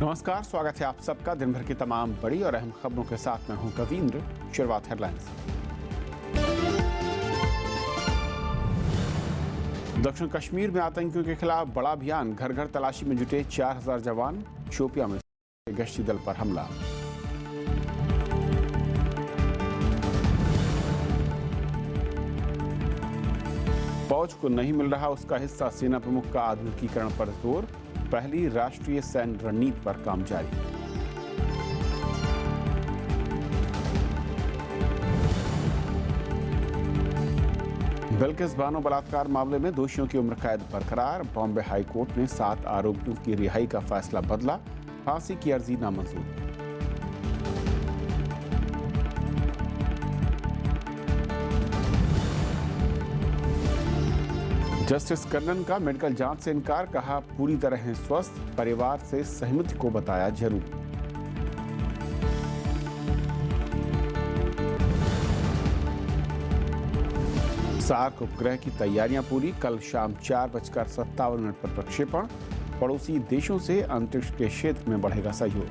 नमस्कार, स्वागत है आप सबका दिन भर की तमाम बड़ी और अहम खबरों के साथ। मैं हूं कवींद्र। शुरुआत हेडलाइंस। दक्षिण कश्मीर में आतंकियों के खिलाफ बड़ा अभियान, घर घर तलाशी में जुटे 4000 जवान। शोपियां में गश्ती दल पर हमला। फौज को नहीं मिल रहा उसका हिस्सा, सेना प्रमुख का आधुनिकीकरण पर जोर। पहली राष्ट्रीय सैन्य रणनीति पर काम जारी। बिल्किस बानो बलात्कार मामले में दोषियों की उम्र कैद बरकरार। बॉम्बे हाई कोर्ट ने 7 आरोपियों की रिहाई का फैसला बदला। फांसी की अर्जी नामंजूर। जस्टिस कन्नन का मेडिकल जांच से इनकार, कहा पूरी तरह हैं स्वस्थ, परिवार से सहमति को बताया जरूर। सार्क उपग्रह की तैयारियां पूरी, कल शाम 4:57 पर प्रक्षेपण। पड़ोसी देशों से अंतरिक्ष के क्षेत्र में बढ़ेगा सहयोग।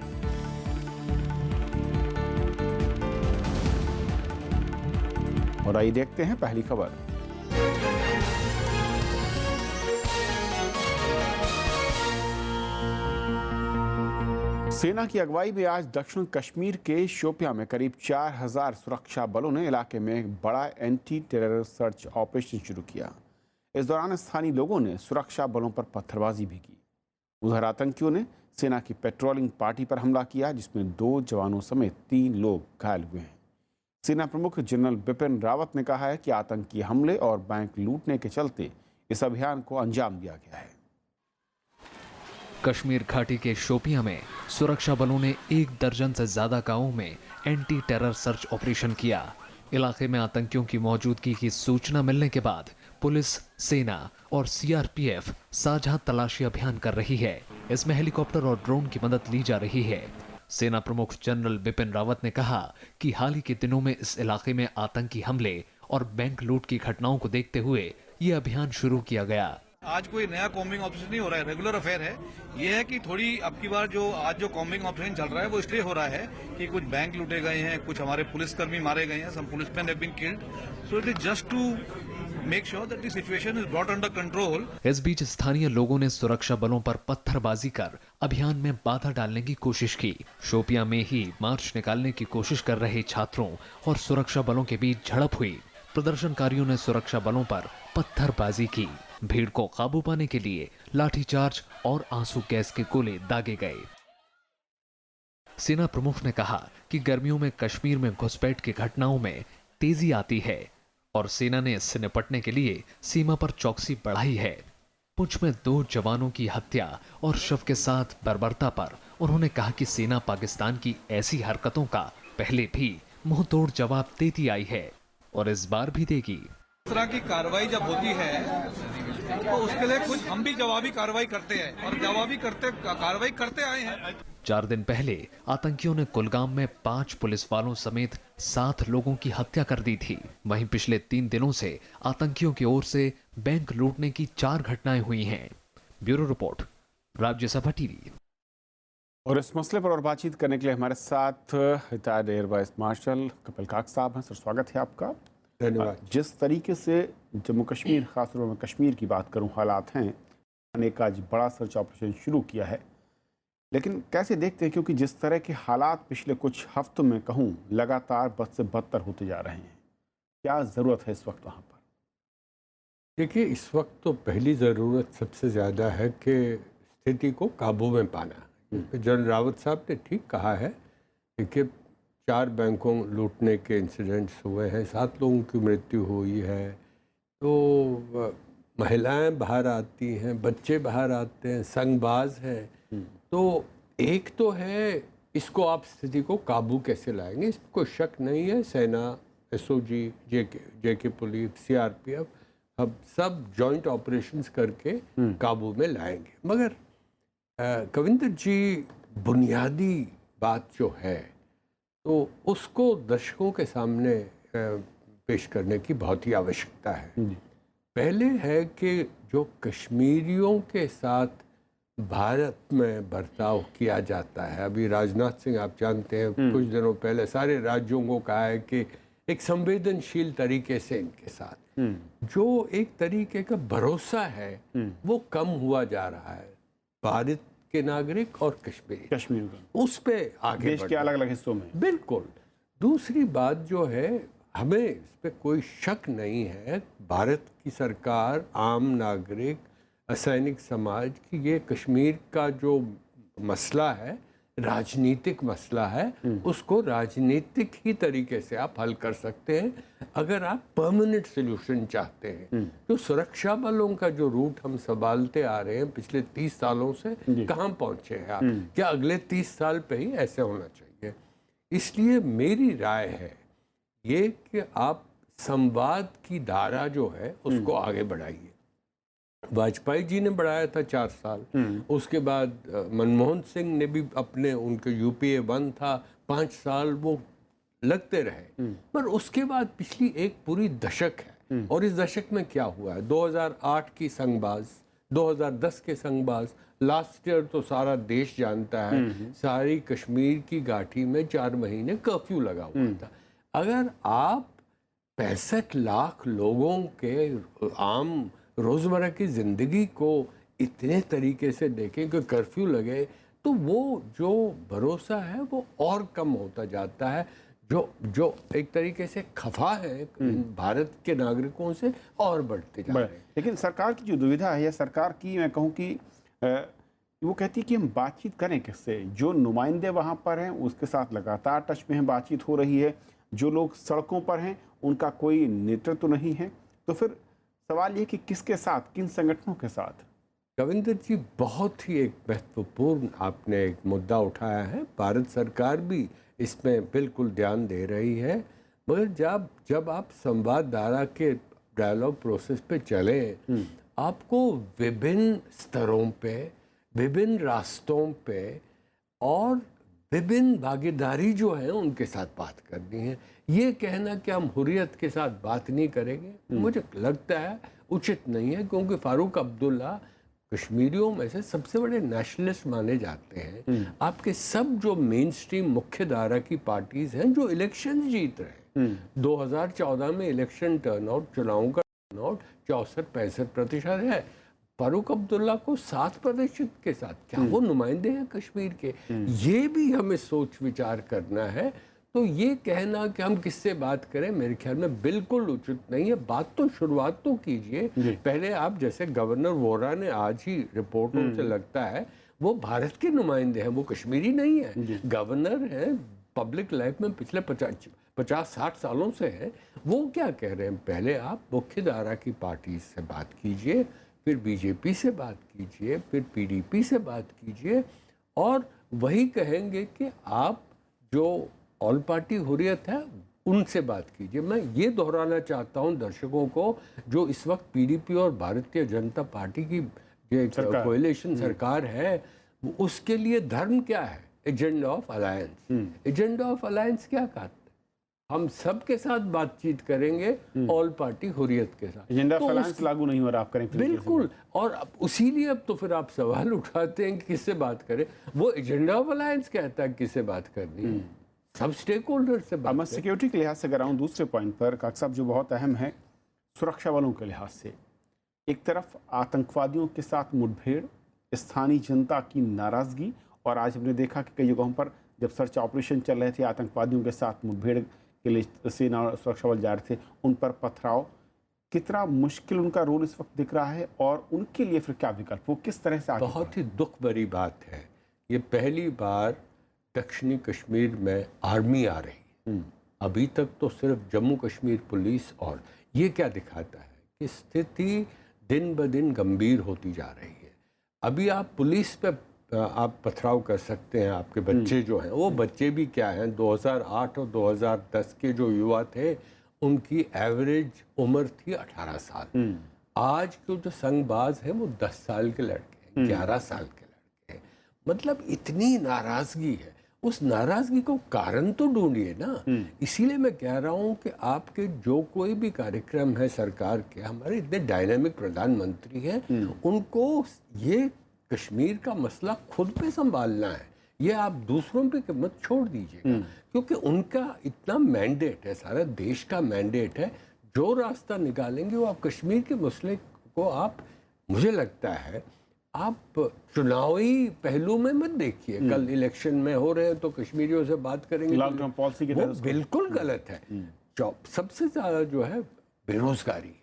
और आइए देखते हैं पहली खबर। सेना की अगुवाई में आज दक्षिण कश्मीर के शोपियां में करीब 4000 सुरक्षा बलों ने इलाके में एक बड़ा एंटी टेरर सर्च ऑपरेशन शुरू किया। इस दौरान स्थानीय लोगों ने सुरक्षा बलों पर पत्थरबाजी भी की। उधर आतंकियों ने सेना की पेट्रोलिंग पार्टी पर हमला किया, जिसमें 2 जवानों समेत 3 लोग घायल हुए हैं। सेना प्रमुख जनरल बिपिन रावत ने कहा है कि आतंकी हमले और बैंक लूटने के चलते इस अभियान को अंजाम दिया गया है। कश्मीर घाटी के शोपियां में सुरक्षा बलों ने 1 दर्जन से ज्यादा गांवों में एंटी टेरर सर्च ऑपरेशन किया। इलाके में आतंकियों की मौजूदगी की सूचना मिलने के बाद पुलिस, सेना और सीआरपीएफ साझा तलाशी अभियान कर रही है। इसमें हेलीकॉप्टर और ड्रोन की मदद ली जा रही है। सेना प्रमुख जनरल बिपिन रावत ने कहा कि हाल ही के दिनों में इस इलाके में आतंकी हमले और बैंक लूट की घटनाओं को देखते हुए ये अभियान शुरू किया गया। आज कोई नया कॉम्बिंग ऑपरेशन नहीं हो रहा है, रेगुलर अफेयर है। ये है कि थोड़ी अब की बार जो कॉम्बिंग ऑपरेशन चल रहा है वो इसलिए हो रहा है कि कुछ बैंक लूटे गए हैं, कुछ हमारे पुलिसकर्मी मारे गए हैं, some policeman have been killed, so it is just to make sure that the situation is brought under control. इस बीच स्थानीय लोगों ने सुरक्षा बलों पर पत्थरबाजी कर अभियान में बाधा डालने की कोशिश की। शोपियां में ही मार्च निकालने की कोशिश कर रहे छात्रों और सुरक्षा बलों के बीच झड़प हुई। प्रदर्शनकारियों ने सुरक्षा बलों पर पत्थरबाजी की। भीड़ को काबू पाने के लिए लाठीचार्ज और आंसू गैस के गोले दागे गए। सेना प्रमुख ने कहा कि गर्मियों में कश्मीर में घुसपैठ की घटनाओं में तेजी आती है और सेना ने इससे निपटने के लिए सीमा पर चौकसी बढ़ाई है। पुंछ में 2 जवानों की हत्या और शव के साथ बर्बरता पर उन्होंने कहा कि सेना पाकिस्तान की ऐसी हरकतों का पहले भी मुंह तोड़ जवाब देती आई है और इस बार भी देगी। इस तरह की कार्रवाई जब होती है तो उसके लिए कुछ हम भी जवाबी कार्रवाई करते हैं और कार्रवाई करते आए हैं। 4 दिन पहले आतंकियों ने कुलगाम में 5 पुलिस वालों समेत 7 लोगों की हत्या कर दी थी। वहीं पिछले 3 दिनों से आतंकियों की ओर से बैंक लूटने की 4 घटनाएं हुई हैं। Bureau report, Rajya Sabha TV. और इस मसले पर और बातचीत करने के लिए हमारे साथ retired air vice marshal Kapil काक साहब हैं। सर, स्वागत है आपका। धन्यवाद। जिस तरीके से जम्मू कश्मीर, खासतौर में कश्मीर की बात करूं, हालात हैं, अनेक आज बड़ा सर्च ऑपरेशन शुरू किया है, लेकिन कैसे देखते हैं, क्योंकि जिस तरह के हालात पिछले कुछ हफ्तों में कहूं लगातार बद से बदतर होते जा रहे हैं, क्या ज़रूरत है इस वक्त वहाँ पर? देखिए, इस वक्त तो पहली ज़रूरत सबसे ज़्यादा है कि स्थिति को काबू में पाना। जनरल रावत साहब ने ठीक कहा है कि 4 बैंकों लूटने के इंसिडेंट्स हुए हैं, 7 लोगों की मृत्यु हुई है, तो महिलाएं बाहर आती हैं, बच्चे बाहर आते हैं, संगबाज हैं। तो एक तो है, इसको आप स्थिति को काबू कैसे लाएंगे, इस पर कोई शक नहीं है। सेना, एसओजी, जेके पुलिस, सीआरपीएफ, हम सब जॉइंट ऑपरेशंस करके काबू में लाएंगे। मगर कविंदर जी, बुनियादी बात जो है तो उसको दर्शकों के सामने पेश करने की बहुत ही आवश्यकता है। पहले है कि जो कश्मीरियों के साथ भारत में बर्ताव किया जाता है। अभी राजनाथ सिंह, आप जानते हैं, कुछ दिनों पहले सारे राज्यों को कहा है कि एक संवेदनशील तरीके से इनके साथ जो एक तरीके का भरोसा है वो कम हुआ जा रहा है। भारत के नागरिक और कश्मीर में उस पे आगे देश के अलग अलग हिस्सों में। बिल्कुल। दूसरी बात जो है, हमें इस पे कोई शक नहीं है, भारत की सरकार, आम नागरिक, असैनिक समाज की ये कश्मीर का जो मसला है, राजनीतिक मसला है, उसको राजनीतिक ही तरीके से आप हल कर सकते हैं अगर आप परमानेंट सोल्यूशन चाहते हैं। तो सुरक्षा बलों का जो रूट हम संभालते आ रहे हैं पिछले 30 सालों से, कहाँ पहुंचे हैं आप? क्या अगले 30 साल पे ही ऐसे होना चाहिए? इसलिए मेरी राय है ये कि आप संवाद की धारा जो है उसको आगे बढ़ाइए। वाजपेयी जी ने बढ़ाया था 4 साल, उसके बाद मनमोहन सिंह ने भी अपने, उनके यूपीए 1 था, 5 साल वो लगते रहे। पर उसके बाद पिछली एक पूरी दशक है, और इस दशक में क्या हुआ है? 2008 की संगबाज, 2010 के संगबाज, लास्ट ईयर तो सारा देश जानता है, सारी कश्मीर की घाटी में 4 महीने कर्फ्यू लगा हुआ था। अगर आप 65 लाख लोगों के आम रोज़मर्रा की ज़िंदगी को इतने तरीके से देखें कि कर्फ्यू लगे, तो वो जो भरोसा है वो और कम होता जाता है। जो एक तरीके से खफा है भारत के नागरिकों से, और बढ़ते जा रहे हैं। लेकिन सरकार की जो दुविधा है, या सरकार की मैं कहूँ कि वो कहती है कि हम बातचीत करें किससे? जो नुमाइंदे वहाँ पर हैं उसके साथ लगातार टच में हैं, बातचीत हो रही है। जो लोग सड़कों पर हैं उनका कोई नेतृत्व नहीं है। तो फिर सवाल ये कि किसके साथ, किन संगठनों के साथ? कविंदर जी, बहुत ही एक महत्वपूर्ण आपने एक मुद्दा उठाया है। भारत सरकार भी इसमें बिल्कुल ध्यान दे रही है, मगर जब आप संवाद धारा के डायलॉग प्रोसेस पे चले, आपको विभिन्न स्तरों पे, विभिन्न रास्तों पे और विभिन्न भागीदारी जो है उनके साथ बात करनी है। ये कहना कि हम हुर्रियत के साथ बात नहीं करेंगे, मुझे लगता है उचित नहीं है, क्योंकि फारूक अब्दुल्ला कश्मीरियों में से सबसे बड़े नेशनलिस्ट माने जाते हैं। आपके सब जो मेन स्ट्रीम मुख्य धारा की पार्टीज हैं जो इलेक्शन जीत रहे हैं, 2014 में इलेक्शन टर्नआउट, चुनावों का टर्नआउट 64-65% है। फारूक अब्दुल्ला को 7% के साथ, क्या वो नुमाइंदे हैं कश्मीर के? ये भी हमें सोच विचार करना है। तो ये कहना कि हम किससे बात करें, मेरे ख्याल में बिल्कुल उचित नहीं है। बात तो शुरुआत तो कीजिए। पहले आप, जैसे गवर्नर वोरा ने आज ही रिपोर्टों से लगता है वो भारत के नुमाइंदे हैं, वो कश्मीरी नहीं है, गवर्नर हैं, पब्लिक लाइफ में पिछले 50-60 सालों से है। वो क्या कह रहे हैं? पहले आप मुख्य धारा की पार्टी से बात कीजिए, फिर बीजेपी से बात कीजिए, फिर पीडीपी से बात कीजिए, और वही कहेंगे कि आप जो ऑल पार्टी हुर्रियत है उनसे बात कीजिए। मैं ये दोहराना चाहता हूँ दर्शकों को, जो इस वक्त पीडीपी और भारतीय जनता पार्टी की जो कोएलिशन सरकार है, उसके लिए धर्म क्या है? Agenda of alliance. Agenda of alliance क्या कहता है? हम सबके साथ बातचीत करेंगे, ऑल पार्टी हुर्रियत के साथ। एजेंडा ऑफ अलायंस लागू नहीं हो रहा, आप करें बिल्कुल। और इसीलिए अब तो फिर आप सवाल उठाते हैं कि किससे बात करें। वो एजेंडा ऑफ अलायंस कहता है किससे बात करनी है, सब स्टेक होल्डर से बात। मैं सिक्योरिटी के लिहाज से अगर आऊँ दूसरे पॉइंट पर, काक साहब, जो बहुत अहम है सुरक्षा बलों के लिहाज से, एक तरफ आतंकवादियों के साथ मुठभेड़, स्थानीय जनता की नाराज़गी, और आज हमने देखा कि कई जगहों पर जब सर्च ऑपरेशन चल रहे थे, आतंकवादियों के साथ मुठभेड़ के लिए सेना और सुरक्षा बल जा रहे थे, उन पर पथराव। कितना मुश्किल उनका रोल इस वक्त दिख रहा है, और उनके लिए फिर क्या विकल्प, वो किस तरह से आगे? बहुत ही दुख भरी बात है, ये पहली बार दक्षिणी कश्मीर में आर्मी आ रही है। अभी तक तो सिर्फ जम्मू कश्मीर पुलिस, और ये क्या दिखाता है कि स्थिति दिन ब दिन गंभीर होती जा रही है। अभी आप पुलिस पे आप पथराव कर सकते हैं, आपके बच्चे जो हैं, वो बच्चे भी क्या हैं, 2008 और 2010 के जो युवा थे उनकी एवरेज उम्र थी 18 साल। आज के जो संगबाज हैं वो 10 साल के लड़के हैं, 11 साल के लड़के हैं। मतलब इतनी नाराज़गी है, उस नाराज़गी को कारण तो ढूंढिए ना। इसीलिए मैं कह रहा हूँ कि आपके जो कोई भी कार्यक्रम है सरकार के, हमारे इतने डायनामिक प्रधानमंत्री हैं, उनको ये कश्मीर का मसला खुद पे संभालना है, ये आप दूसरों पे मत छोड़ दीजिएगा, क्योंकि उनका इतना मैंडेट है, सारा देश का मैंडेट है। जो रास्ता निकालेंगे वो आप कश्मीर के मसले को आप, मुझे लगता है आप चुनावी पहलू में मत देखिए। कल इलेक्शन में हो रहे हैं तो कश्मीरियों से बात करेंगे, लॉकडाउन पॉलिसी की वो तरह बिल्कुल गलत है। सबसे ज्यादा जो है बेरोजगारी है,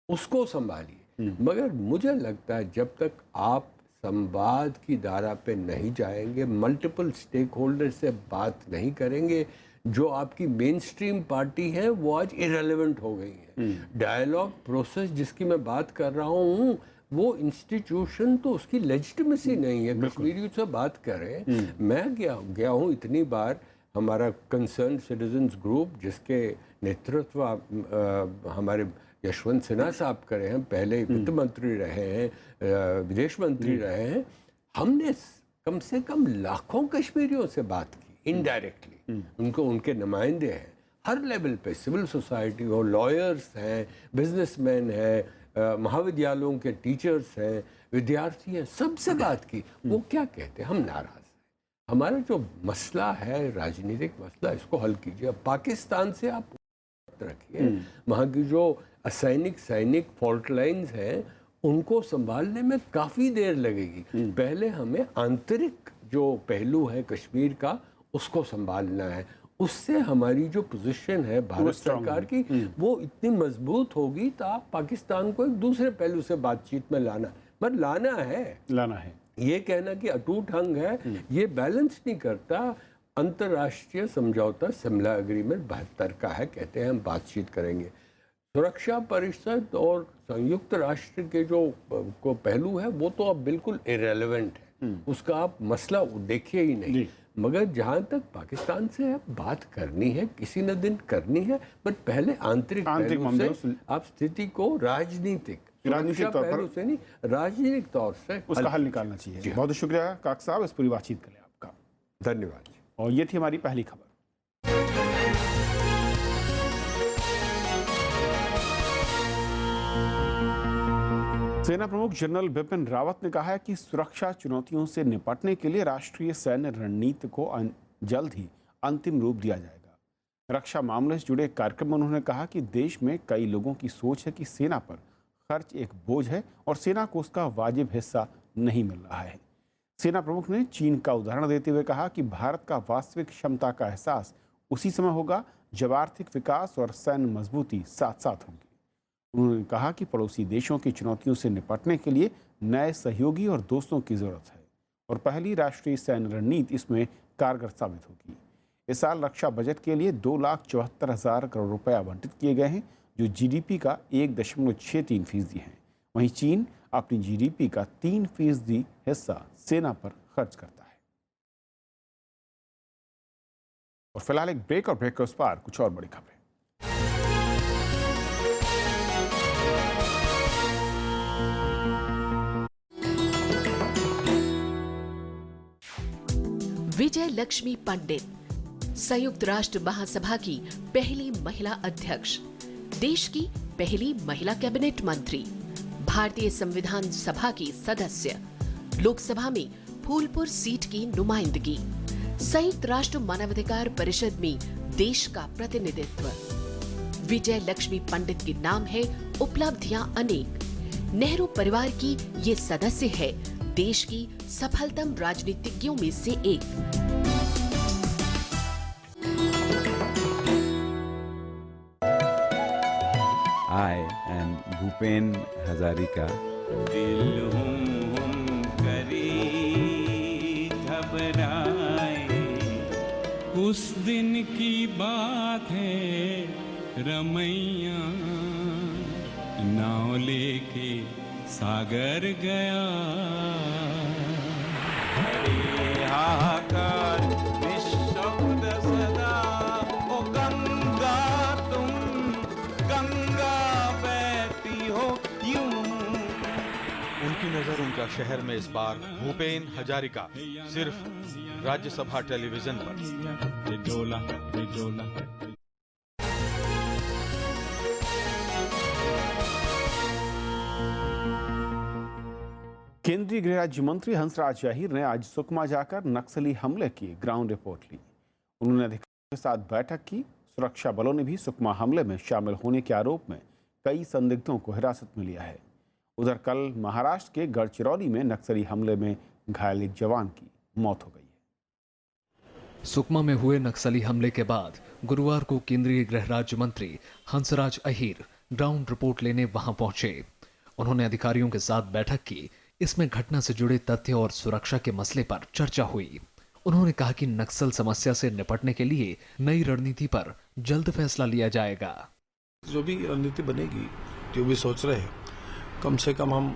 उसको संभालिए। मगर मुझे लगता है जब तक आप संवाद की धारा पे नहीं जाएंगे, मल्टीपल स्टेक होल्डर से बात नहीं करेंगे, जो आपकी मेन स्ट्रीम पार्टी है वो आज इरेलेवेंट हो गई है। डायलॉग प्रोसेस जिसकी मैं बात कर रहा हूँ, वो इंस्टीट्यूशन तो उसकी लेजिटिमेसी नहीं है। कश्मीरियों से बात करें, मैं गया हूँ इतनी बार, हमारा कंसर्न सिटीजन्स ग्रुप जिसके नेतृत्व हमारे यशवंत सिन्हा साहब करे हैं, पहले वित्त मंत्री रहे हैं, विदेश मंत्री रहे हैं, हमने कम से कम लाखों कश्मीरियों से बात की इनडायरेक्टली। उनको, उनके नुमाइंदे हैं हर लेवल पे, सिविल सोसाइटी हो, लॉयर्स हैं, बिजनेसमैन हैं, महाविद्यालयों के टीचर्स हैं, विद्यार्थी हैं, सबसे बात की। वो क्या कहते हैं, हम नाराज हैं, हमारा जो मसला है राजनीतिक मसला, इसको हल कीजिए। पाकिस्तान से आप रखिए, वहाँ की जो सैनिक फॉल्ट लाइन्स हैं उनको संभालने में काफ़ी देर लगेगी। पहले हमें आंतरिक जो पहलू है कश्मीर का, उसको संभालना है। उससे हमारी जो पोजीशन है भारत सरकार की, वो इतनी मजबूत होगी तो आप पाकिस्तान को एक दूसरे पहलू से बातचीत में लाना है। ये कहना कि अटूट अंग है, ये बैलेंस नहीं करता। अंतर्राष्ट्रीय समझौता शिमला एग्रीमेंट 72 का है, कहते हैं हम बातचीत करेंगे। सुरक्षा परिषद और संयुक्त राष्ट्र के जो को पहलू है वो तो अब बिल्कुल इरेलेवेंट है, उसका आप मसला देखिए ही नहीं। मगर जहाँ तक पाकिस्तान से बात करनी है, किसी न दिन करनी है, बट पहले आंतरिक पहलू से आप स्थिति को राजनीतिक तौर से नहीं, राजनीतिक तौर से उसका हल निकालना चाहिए। बहुत शुक्रिया काक साहब इस पूरी बातचीत के लिए आपका, धन्यवाद। और ये थी हमारी पहली खबर। सेना प्रमुख जनरल बिपिन रावत ने कहा है कि सुरक्षा चुनौतियों से निपटने के लिए राष्ट्रीय सैन्य रणनीति को जल्द ही अंतिम रूप दिया जाएगा। रक्षा मामले से जुड़े कार्यक्रम में उन्होंने कहा कि देश में कई लोगों की सोच है कि सेना पर खर्च एक बोझ है और सेना को उसका वाजिब हिस्सा नहीं मिल रहा है। सेना प्रमुख ने चीन का उदाहरण देते हुए कहा कि भारत का वास्तविक क्षमता का एहसास उसी समय होगा जब आर्थिक विकास और सैन्य मजबूती साथ साथ होंगी। उन्होंने कहा कि पड़ोसी देशों की चुनौतियों से निपटने के लिए नए सहयोगी और दोस्तों की जरूरत है और पहली राष्ट्रीय सैन्य रणनीति इसमें कारगर साबित होगी। इस साल रक्षा बजट के लिए 2,74,000 करोड़ रुपए आवंटित किए गए हैं, जो जीडीपी का 1.63% है। वहीं चीन अपनी जीडीपी का 3% हिस्सा सेना पर खर्च करता है। और फिलहाल एक ब्रेक, और ब्रेक के उस पार कुछ और बड़ी खबरें। विजय लक्ष्मी पंडित संयुक्त राष्ट्र महासभा की पहली महिला अध्यक्ष, देश की पहली महिला कैबिनेट मंत्री, भारतीय संविधान सभा की सदस्य, लोकसभा में फूलपुर सीट की नुमाइंदगी, संयुक्त राष्ट्र मानवाधिकार परिषद में देश का प्रतिनिधित्व। विजय लक्ष्मी पंडित के नाम है उपलब्धियां अनेक। नेहरू परिवार की ये सदस्य है देश की सफलतम राजनीतिज्ञों में से एक। I am Bhupen Hazarika. दिल हम करी घबराए, उस दिन की बात है रमैया, नाव लेके सागर गया। हरे हाहाकार निःशब्द सदा, ओ गंगा तुम गंगा बहती हो यूं। उनकी नजर उनका शहर में इस बार भूपेन हजारिका सिर्फ राज्यसभा टेलीविजन पर। डोला डोला। केंद्रीय गृह राज्य मंत्री हंसराज अहीर ने आज सुकमा जाकर नक्सली हमले की ग्राउंड रिपोर्ट ली। उन्होंने अधिकारियों के साथ बैठक की। सुरक्षा बलों ने भी सुकमा हमले में शामिल होने के आरोप में कई संदिग्धों को हिरासत में लिया है। उधर कल महाराष्ट्र के गढ़चिरौली में नक्सली हमले में घायल एक जवान की मौत हो गई है। सुकमा में हुए नक्सली हमले के बाद गुरुवार को केंद्रीय गृह राज्य मंत्री हंसराज अहीर ग्राउंड रिपोर्ट लेने वहां पहुंचे। उन्होंने अधिकारियों के साथ बैठक की। इसमें घटना से जुड़े तथ्य और सुरक्षा के मसले पर चर्चा हुई। उन्होंने कहा कि नक्सल समस्या से निपटने के लिए नई रणनीति पर जल्द फैसला लिया जाएगा। जो भी रणनीति बनेगी, जो भी सोच रहे हैं, कम से कम हम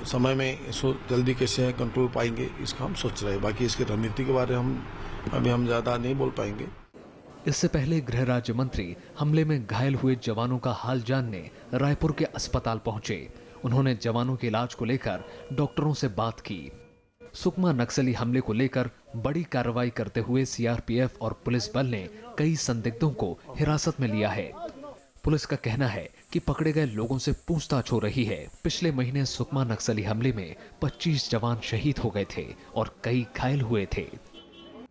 समय में इसको जल्दी कैसे कंट्रोल पाएंगे, इसका हम सोच रहे हैं। बाकी इसकी रणनीति के बारे में हम ज़्यादा नहीं बोल पाएंगे। इससे पहले गृह राज्य मंत्री हमले में घायल हुए जवानों का हाल जानने रायपुर के अस्पताल पहुंचे। उन्होंने जवानों के इलाज को लेकर डॉक्टरों से बात की। सुकमा नक्सली हमले को लेकर बड़ी कार्रवाई करते हुए सीआरपीएफ और पुलिस बल ने कई संदिग्धों को हिरासत में लिया है। पुलिस का कहना है कि पकड़े गए लोगों से पूछताछ हो रही है। पिछले महीने सुकमा नक्सली हमले में 25 जवान शहीद हो गए थे और कई घायल हुए थे।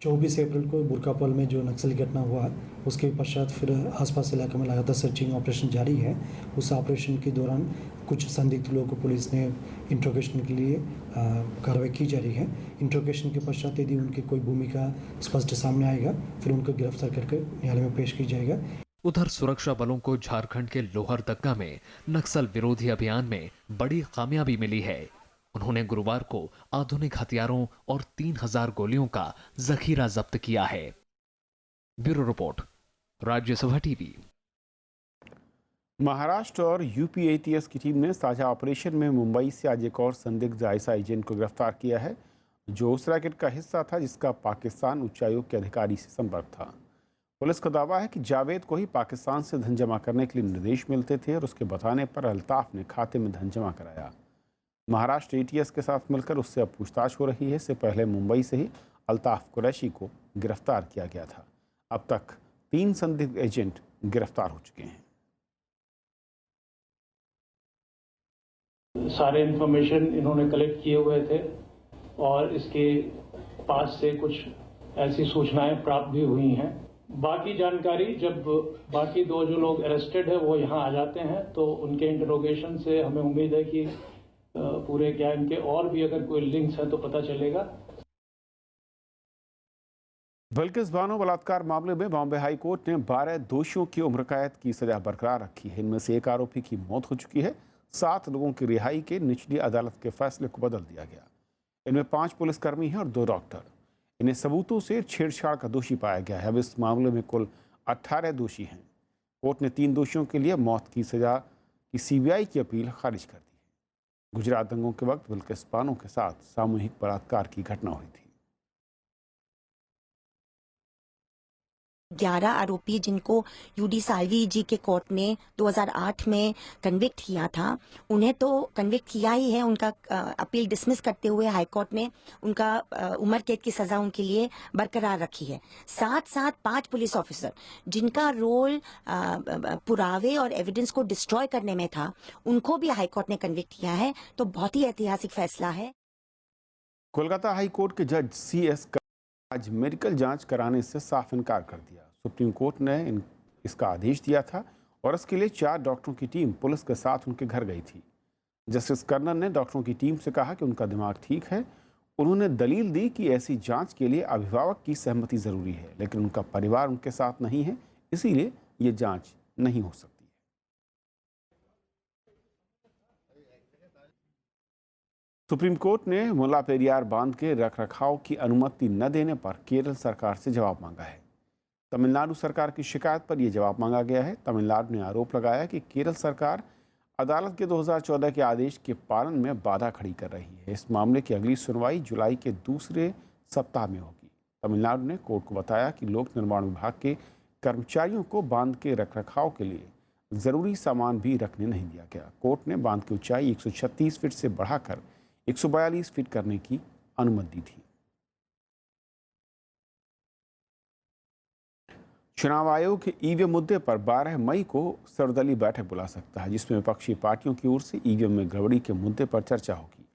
24 अप्रैल को बुरकापल में जो नक्सली घटना हुआ, उसके पश्चात फिर आसपास इलाके में लगातार सर्चिंग ऑपरेशन जारी है। उस ऑपरेशन के दौरान कुछ संदिग्ध लोगों को पुलिस ने इंट्रोगेशन के लिए कार्रवाई की जा रही है। इंट्रोगेशन के पश्चात यदि उनकी कोई भूमिका स्पष्ट सामने आएगा, फिर उनको गिरफ्तार करके न्यायालय में पेश की जाएगा। उधर सुरक्षा बलों को झारखंड के लोहरदगा में नक्सल विरोधी अभियान में बड़ी कामयाबी मिली है। उन्होंने गुरुवार को आधुनिक हथियारों और 3000 गोलियों का जखीरा जब्त किया है। Bureau report, Rajya Sabha TV. Maharashtra और यूपी एटीएस की टीम ने साझा ऑपरेशन में मुंबई से आज एक और संदिग्ध आईएसआई एजेंट को गिरफ्तार किया है, जो उस रैकेट का हिस्सा था जिसका पाकिस्तान उच्चायोग के अधिकारी से संपर्क था। पुलिस का दावा है कि जावेद को ही पाकिस्तान से धन जमा करने के लिए निर्देश मिलते थे और उसके बताने पर अल्ताफ ने खाते में धन जमा कराया। महाराष्ट्र एटीएस के साथ मिलकर उससे अब पूछताछ हो रही है। इससे पहले मुंबई से ही अल्ताफ कुरैशी को गिरफ्तार किया गया था। अब तक 3 संदिग्ध एजेंट गिरफ्तार हो चुके हैं। सारे इंफॉर्मेशन इन्होंने कलेक्ट किए हुए थे और इसके पास से कुछ ऐसी सूचनाएं प्राप्त भी हुई हैं। बाकी जानकारी जब बाकी 2 जो लोग अरेस्टेड है वो यहाँ आ जाते हैं तो उनके इंटरोगेशन से हमें उम्मीद है कि पूरे गैंग के और भी अगर कोई लिंक्स है तो पता चलेगा। बिल्किस बानो बलात्कार मामले में बॉम्बे हाई कोर्ट ने 12 दोषियों की उम्र कैद की सजा बरकरार रखी है। इनमें से एक आरोपी की मौत हो चुकी है। 7 लोगों की रिहाई के निचली अदालत के फैसले को बदल दिया गया। इनमें 5 पुलिसकर्मी हैं और 2 डॉक्टर। इन्हें सबूतों से छेड़छाड़ का दोषी पाया गया है। अब इस मामले में कुल 18 दोषी हैं। कोर्ट ने 3 दोषियों के लिए मौत की सजा की सीबीआई की अपील खारिज कर दी है। गुजरात दंगों के वक्त बिल्किस बानो के साथ सामूहिक बलात्कार की घटना हुई थी। 11 आरोपी जिनको यूडी साल्वी जी के कोर्ट ने 2008 में कन्विक्ट किया था, उन्हें तो कन्विक्ट किया ही है। उनका अपील डिसमिस करते हुए हाई कोर्ट ने उनका उम्र कैद की सजा उनके लिए बरकरार रखी है। साथ साथ 5 पुलिस ऑफिसर जिनका रोल पुरावे और एविडेंस को डिस्ट्रॉय करने में था, उनको भी हाई कोर्ट ने कन्विक्ट किया है। तो बहुत ही ऐतिहासिक फैसला है। कोलकाता हाई कोर्ट के जज CS आज मेडिकल जांच कराने से साफ इनकार कर दिया। सुप्रीम कोर्ट ने इसका आदेश दिया था और इसके लिए 4 डॉक्टरों की टीम पुलिस के साथ उनके घर गई थी। जस्टिस कर्नल ने डॉक्टरों की टीम से कहा कि उनका दिमाग ठीक है। उन्होंने दलील दी कि ऐसी जांच के लिए अभिभावक की सहमति जरूरी है, लेकिन उनका परिवार उनके साथ नहीं है, इसीलिए ये जांच नहीं हो सकती। सुप्रीम कोर्ट ने मुल्लापेरियार बांध के रखरखाव की अनुमति न देने पर केरल सरकार से जवाब मांगा है। तमिलनाडु सरकार की शिकायत पर यह जवाब मांगा गया है। तमिलनाडु ने आरोप लगाया कि केरल सरकार अदालत के 2014 के आदेश के पालन में बाधा खड़ी कर रही है। इस मामले की अगली सुनवाई जुलाई के दूसरे सप्ताह में होगी। तमिलनाडु ने कोर्ट को बताया कि लोक निर्माण विभाग के कर्मचारियों को बांध के रखरखाव के लिए ज़रूरी सामान भी रखने नहीं दिया गया। कोर्ट ने बांध की ऊंचाई 136 फीट से बढ़ाकर 142 फीट करने की अनुमति दी थी। चुनाव आयोग ईवीएम मुद्दे पर 12 मई को सर्वदलीय बैठक बुला सकता है, जिसमें विपक्षी पार्टियों की ओर से ईवीएम में गड़बड़ी के मुद्दे पर चर्चा होगी।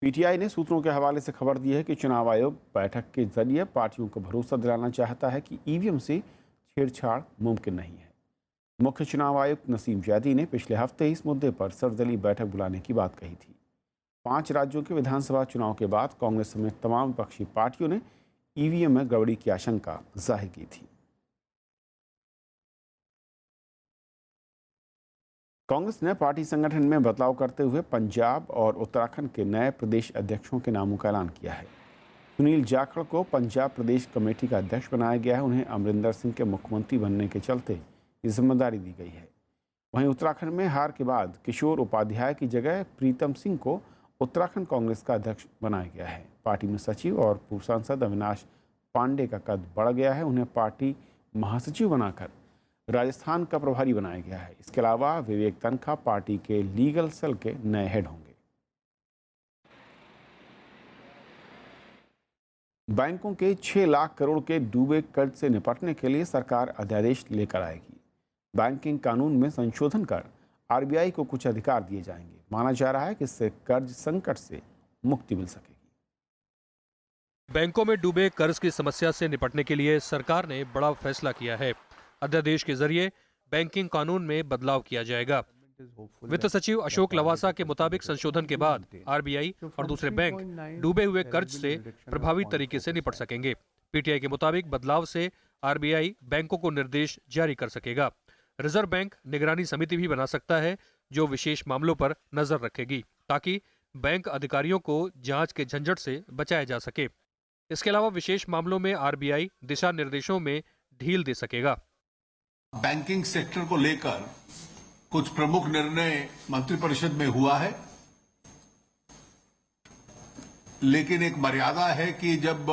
पीटीआई ने सूत्रों के हवाले से खबर दी है कि चुनाव आयोग बैठक के जरिए पार्टियों को भरोसा दिलाना चाहता है कि ईवीएम से छेड़छाड़ मुमकिन नहीं है। मुख्य चुनाव आयुक्त नसीम जैदी ने पिछले हफ्ते इस मुद्दे पर सर्वदलीय बैठक बुलाने की बात कही थी। 5 राज्यों के विधानसभा चुनाव के बाद कांग्रेस समेत तमाम विपक्षी पार्टियों ने ईवीएम में गड़बड़ी की आशंका जाहिर की थी। कांग्रेस ने पार्टी संगठन में बदलाव करते हुए पंजाब और उत्तराखंड के नए प्रदेश अध्यक्षों के नामों का ऐलान किया है। सुनील जाखड़ को पंजाब प्रदेश कमेटी का अध्यक्ष बनाया गया है। उन्हें अमरिंदर सिंह के मुख्यमंत्री बनने के चलते ये जिम्मेदारी दी गई है। वहीं उत्तराखंड में हार के बाद किशोर उपाध्याय की जगह प्रीतम सिंह को उत्तराखंड कांग्रेस का अध्यक्ष बनाया गया है। पार्टी में सचिव और पूर्व सांसद अविनाश पांडे का कद बढ़ गया है। उन्हें पार्टी महासचिव बनाकर राजस्थान का प्रभारी बनाया गया है। इसके अलावा विवेक तनखा पार्टी के लीगल सेल के नए हेड होंगे। बैंकों के 6 लाख करोड़ के डूबे कर्ज से निपटने के लिए सरकार अध्यादेश लेकर आएगी। बैंकिंग कानून में संशोधन कर आरबीआई को कुछ अधिकार दिए जाएंगे। माना जा रहा है कि इससे कर्ज संकट से मुक्ति मिल सकेगी। बैंकों में डूबे कर्ज की समस्या से निपटने के लिए सरकार ने बड़ा फैसला किया है। अध्यादेश के जरिए बैंकिंग कानून में बदलाव किया जाएगा। वित्त सचिव अशोक लवासा के मुताबिक संशोधन के बाद आरबीआई और दूसरे बैंक डूबे हुए कर्ज से प्रभावी तरीके से निपट सकेंगे। पीटीआई के मुताबिक बदलाव से आरबीआई बैंकों को निर्देश जारी कर सकेगा। रिजर्व बैंक निगरानी समिति भी बना सकता है जो विशेष मामलों पर नजर रखेगी ताकि बैंक अधिकारियों को जांच के झंझट से बचाया जा सके। इसके अलावा विशेष मामलों में आरबीआई दिशा निर्देशों में ढील दे सकेगा। बैंकिंग सेक्टर को लेकर कुछ प्रमुख निर्णय मंत्रिपरिषद में हुआ है, लेकिन एक मर्यादा है कि जब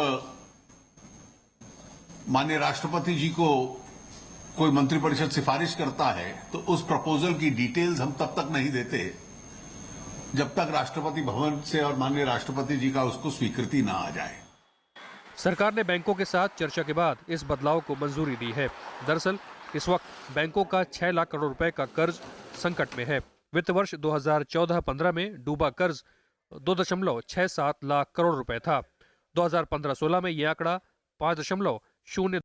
माननीय राष्ट्रपति जी को कोई मंत्रिपरिषद सिफारिश करता है तो उस प्रपोजल की डिटेल्स हम तब तक नहीं देते जब तक राष्ट्रपति भवन से और माननीय राष्ट्रपति जी का उसको स्वीकृति ना आ जाए। सरकार ने बैंकों के साथ चर्चा के बाद इस बदलाव को मंजूरी दी है। दरअसल इस वक्त बैंकों का 6 लाख करोड़ रुपए का कर्ज संकट में है। वित्त वर्ष 2014-15 में डूबा कर्ज 2.67 लाख करोड़ रुपए था। 2015-16 में यह आंकड़ा 5.0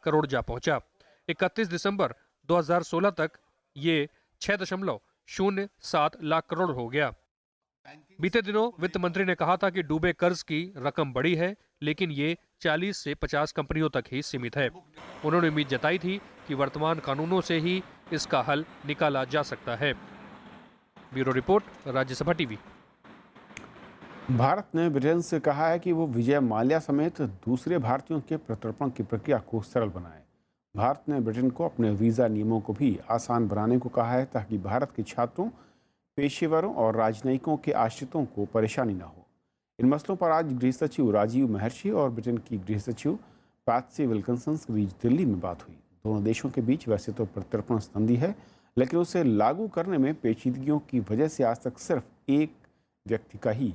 करोड़ जा पहुंचा। 31 दिसंबर 2016 तक ये 6.07 लाख करोड़ हो गया। बीते दिनों वित्त मंत्री ने कहा था कि डूबे कर्ज की रकम बड़ी है, लेकिन ये 40 से 50 कंपनियों तक ही सीमित है। उन्होंने उम्मीद जताई थी कि वर्तमान कानूनों से ही इसका हल निकाला जा सकता है। Bureau report, Rajya Sabha TV. Bharat ने ब्रिटेन से कहा है कि वो विजय माल्या समेत दूसरे भारतीयों के प्रत्यर्पण की प्रक्रिया को सरल बनाए। भारत ने ब्रिटेन को अपने वीज़ा नियमों को भी आसान बनाने को कहा है ताकि भारत के छात्रों, पेशेवरों और राजनयिकों के आश्रितों को परेशानी न हो। इन मसलों पर आज गृह सचिव राजीव महर्षि और ब्रिटेन की गृह सचिव पैट्सी विल्किंसन के बीच दिल्ली में बात हुई। दोनों देशों के बीच वैसे तो प्रत्यर्पण संधि है, लेकिन उसे लागू करने में पेचीदगियों की वजह से आज तक सिर्फ एक व्यक्ति का ही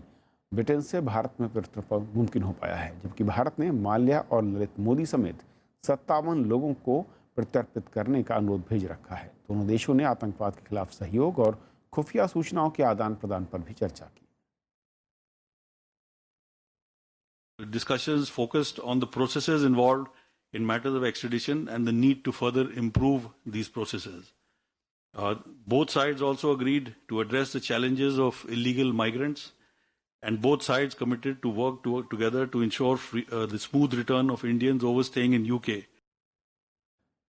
ब्रिटेन से भारत में प्रत्यर्पण मुमकिन हो पाया है, जबकि भारत ने माल्या और ललित मोदी समेत 57 लोगों को प्रत्यर्पित करने का अनुरोध भेज रखा है। दोनों देशों ने आतंकवाद के खिलाफ सहयोग और खुफिया सूचनाओं के आदान प्रदान पर भी चर्चा की। Discussions focused on the processes involved in matters of extradition and the need to further improve these processes. Both sides also agreed to address the challenges of illegal migrants, and both sides committed to work together to ensure the smooth return of Indians overstaying in UK.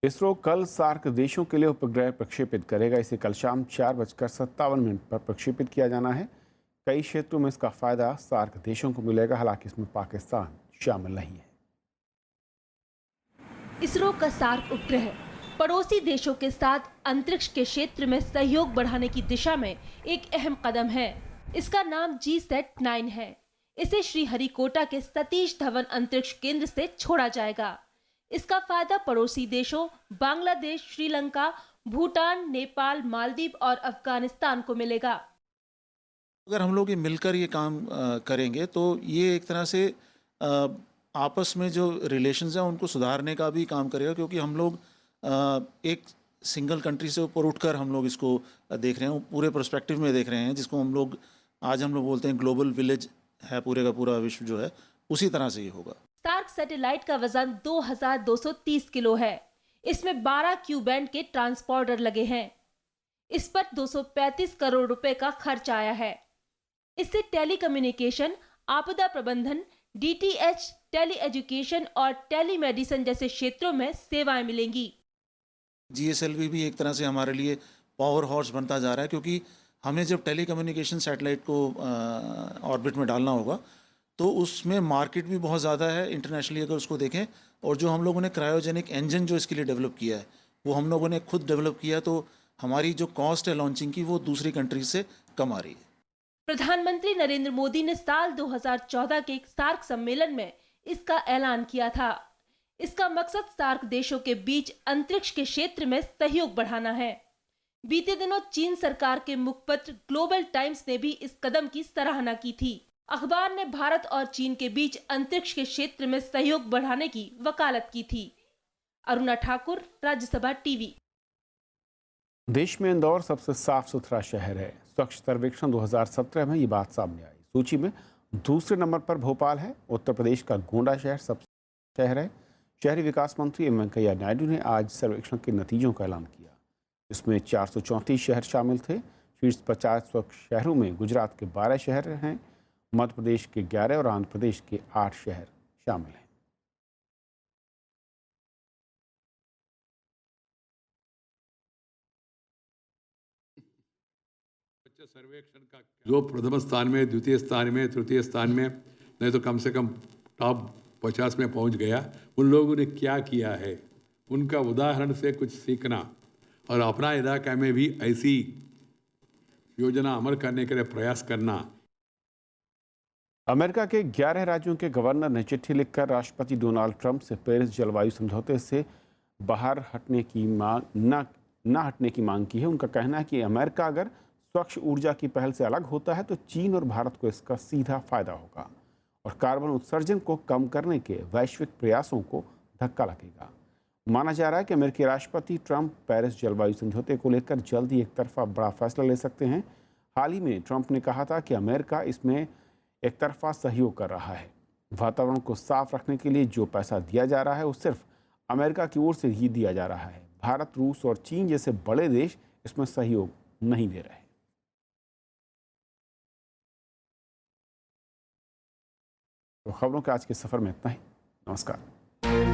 ISRO कल SAARC देशों के लिए उपग्रह प्रक्षेपित करेगा। इसे कल शाम 4:57 पर प्रक्षेपित किया जाना है। कई क्षेत्रों में इसका फायदा सार्क देशों को मिलेगा, हालांकि इसमें पाकिस्तान शामिल नहीं है। इसरो का सार्क उपग्रह पड़ोसी देशों के साथ अंतरिक्ष के क्षेत्र में सहयोग बढ़ाने की दिशा में एक अहम कदम है। इसका नाम GSAT-9 है। इसे श्रीहरिकोटा के सतीश धवन अंतरिक्ष केंद्र से छोड़ा जाएगा। इसका फायदा पड़ोसी देशों बांग्लादेश, श्रीलंका, भूटान, नेपाल, मालदीव और अफगानिस्तान को मिलेगा। अगर हम लोग ये मिलकर ये काम करेंगे तो ये एक तरह से आपस में जो रिलेशंस हैं उनको सुधारने का भी काम करेगा, क्योंकि हम लोग एक सिंगल कंट्री से ऊपर उठकर हम लोग इसको देख रहे हैं, पूरे पर्सपेक्टिव में देख रहे हैं, जिसको हम लोग बोलते हैं ग्लोबल विलेज है पूरे का पूरा विश्व जो है उसी तरह से ही होगा। स्टार्क सैटेलाइट का वजन 2230 किलो है। इसमें 12 क्यू बैंड के ट्रांसपॉन्डर लगे हैं। इस पर 235 करोड़ रुपए का खर्च आया है। इससे टेलीकम्युनिकेशन, आपदा प्रबंधन, डीटीएच, टेली एजुकेशन और टेलीमेडिसिन जैसे क्षेत्रों में सेवाएं मिलेंगी। GSLV भी एक तरह से हमारे लिए पावर हॉर्स बनता जा रहा है, क्योंकि हमें जब टेलीकम्युनिकेशन सैटेलाइट को ऑर्बिट में डालना होगा तो उसमें मार्केट भी बहुत ज़्यादा है इंटरनेशनली अगर उसको देखें। और जो हम लोगों ने क्रायोजेनिक इंजन जो इसके लिए डेवलप किया है वो हम लोगों ने खुद डेवलप किया, तो हमारी जो कॉस्ट है लॉन्चिंग की वो दूसरी कंट्रीज से कम आ रही है। प्रधानमंत्री नरेंद्र मोदी ने साल 2014 के एक सार्क सम्मेलन में इसका ऐलान किया था। इसका मकसद सार्क देशों के बीच अंतरिक्ष के क्षेत्र में सहयोग बढ़ाना है। बीते दिनों चीन सरकार के मुखपत्र ग्लोबल टाइम्स ने भी इस कदम की सराहना की थी। अखबार ने भारत और चीन के बीच अंतरिक्ष के क्षेत्र में सहयोग बढ़ाने की वकालत की थी। अरुणा ठाकुर, राज्यसभा टीवी। देश में इंदौर सबसे साफ सुथरा शहर है। स्वच्छ सर्वेक्षण 2017 में ये बात सामने आई। सूची में दूसरे नंबर पर भोपाल है। उत्तर प्रदेश का गोंडा शहर सबसे शहर है। शहरी विकास मंत्री एम वेंकैया नायडू ने आज सर्वेक्षण के नतीजों का ऐलान किया। इसमें 434 शहर शामिल थे। शीर्ष 50 स्वच्छ शहरों में गुजरात के 12 शहर हैं, मध्य प्रदेश के 11 और आंध्र प्रदेश के 8 शहर शामिल हैं। सर्वेक्षण का जो प्रथम स्थान में, द्वितीय स्थान में, तृतीय स्थान में, नहीं तो कम से कम टॉप 50 में पहुंच गया, उन लोगों ने क्या किया है उनका उदाहरण से कुछ सीखना और अपना इलाका में भी ऐसी योजना अमल करने के लिए प्रयास करना। अमेरिका के 11 राज्यों के गवर्नर ने चिट्ठी लिखकर राष्ट्रपति डोनाल्ड ट्रंप से पेरिस जलवायु समझौते से बाहर हटने की न हटने की मांग की है। उनका कहना है कि अमेरिका अगर स्वच्छ ऊर्जा की पहल से अलग होता है तो चीन और भारत को इसका सीधा फायदा होगा और कार्बन उत्सर्जन को कम करने के वैश्विक प्रयासों को धक्का लगेगा। माना जा रहा है कि अमेरिकी राष्ट्रपति ट्रंप पेरिस जलवायु समझौते को लेकर जल्द ही एक तरफा बड़ा फैसला ले सकते हैं। हाल ही में ट्रंप ने कहा था कि अमेरिका इसमें एक तरफा सहयोग कर रहा है। वातावरण को साफ रखने के लिए जो पैसा दिया जा रहा है वो सिर्फ अमेरिका की ओर से ही दिया जा रहा है। भारत, रूस और चीन जैसे बड़े देश इसमें सहयोग नहीं दे रहे। तो खबरों के आज के सफर में इतना ही। नमस्कार।